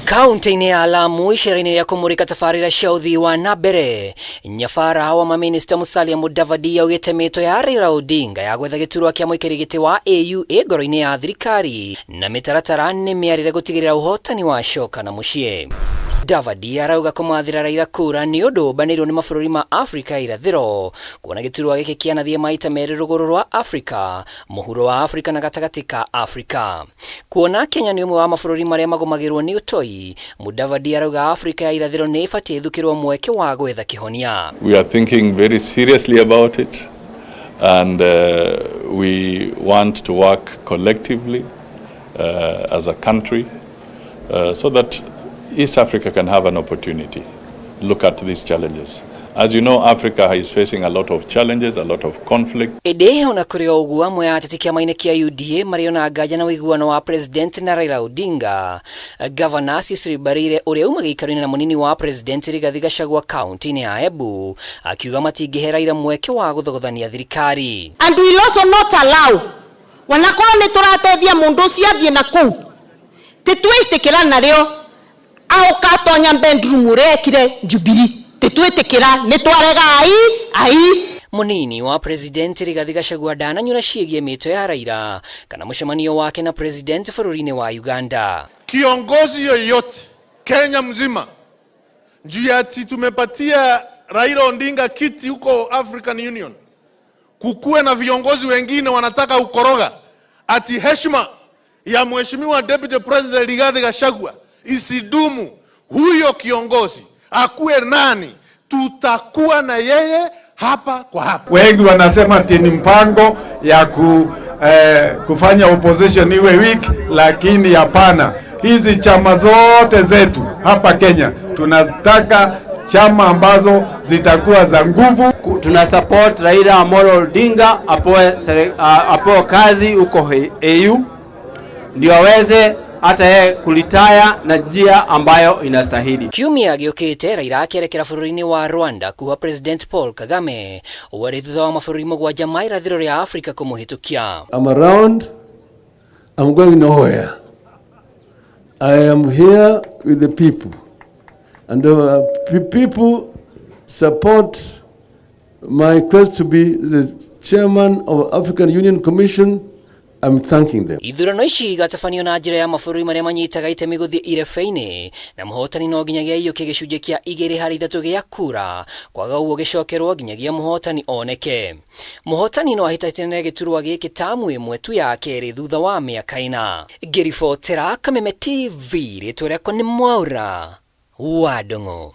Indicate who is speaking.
Speaker 1: Kaunti-ini ya Lamu ishiraini ya kumurika tafarira cia uthii wa nambere nyabara wa MAMINISTA MUSALIA MUDAVADI augite mito ya Raila ODINGA ya gwetha giturwa kia muikariri wa AUA ngoro-ini ya thirikari na mitaratara ni miarire gutigirira uhotani wa coka na mucie. Mudavadi arauga kumathira Raila kura ni undu banirwo ni mabũrũri ma Afrika irathiro kuona giturwa giki kianathie maita meri ruguru rwa Afrika, muhuro wa Afrika na gatagati ka Afrika. Kuona Kenya ni umwe wa mabũrũri maria magomagirwo ni utoi, Mudavadi arauga Afrika ya irathiro ni ibatie ithukirwo mweke wa gwetha kihonia.
Speaker 2: We are thinking very seriously about it, and we want to work collectively as a country so that East Africa can have an opportunity to look at these challenges. As you know, Africa is facing a lot of challenges, a lot of conflict.
Speaker 1: Ede ona kuri ogu amwe ya Ateti kiama-ini kia UDA mariona nganja na wuiguano wa President na Raila ODINGA. Governor THIRIKARI uria uma giikaru-ini na munini wa President Rigathi Gachagua kaunti-ini ya Embu akiuga matingĩhe Raila mweke wa gũthogothania thirikari.
Speaker 3: And we will also not allow wanakorwo ni tũratethia mũndũ ũcio athiĩ na kũu titwĩtĩkĩra narĩo aukatonya bedroom urekire Jubilee titwitikira nitwarega ai.
Speaker 1: Munini wa President Rigathi Gachagua ndananyura ciĩgie mito ya Raila kana mũcemanio wake na President bũrũri-inĩ wa Uganda.
Speaker 4: Kiongozi yoyote Kenya mzima juu ati tumepatia Raila ODINGA kiti huko African Union, kukuwe na viongozi wengine wanataka ukoroga ati heshima ya mheshimiwa Deputy President Rigathi Gachagua isidumu. Huyo kiongozi akuwe nani, tutakuwa na yeye hapa kwa hapa.
Speaker 5: Wengi wanasema ati ni mpango ya kufanya opposition iwe weak, lakini hapana. Hizi chama zote zetu hapa Kenya tunataka chama ambazo zitakuwa za nguvu.
Speaker 6: Tuna support Raila Amolo ODINGA apoe kazi huko AU ndio aweze hata yeye kulitaya na njia ambayo inastahili.
Speaker 1: Kiumia giukite Raila akerekera bũrũri-inĩ wa Rwanda kuha President Paul Kagame wari thutha wa mabũrũri mũgwanja ma irathĩro rĩa Afrika kũmũhĩtũkia.
Speaker 7: I'm around, I'm going nowhere. I am here with the people, and people support my quest to be the chairman of African Union Commission. I'm thanking them.
Speaker 1: Ithurano ici igatabanio na njĩra ya mabũrũri marĩa manyitaga itemi gũthiĩ irebe-inĩ na mũhotani no nginyagia iyũkie gĩcunjĩ kĩa 2/3 gĩa kura, kwaga ũguo gĩcokerwo nginyagia mũhotani oneke. Mũhotani no ahĩtahĩtanĩre gĩturwa gĩkĩ tamu ĩmwe tu ya kerĩ thutha wa mĩaka 4. Ngĩribotera Kameme TV rĩtwa rĩakwa nĩ Mwaura wa Ndũng'ũ.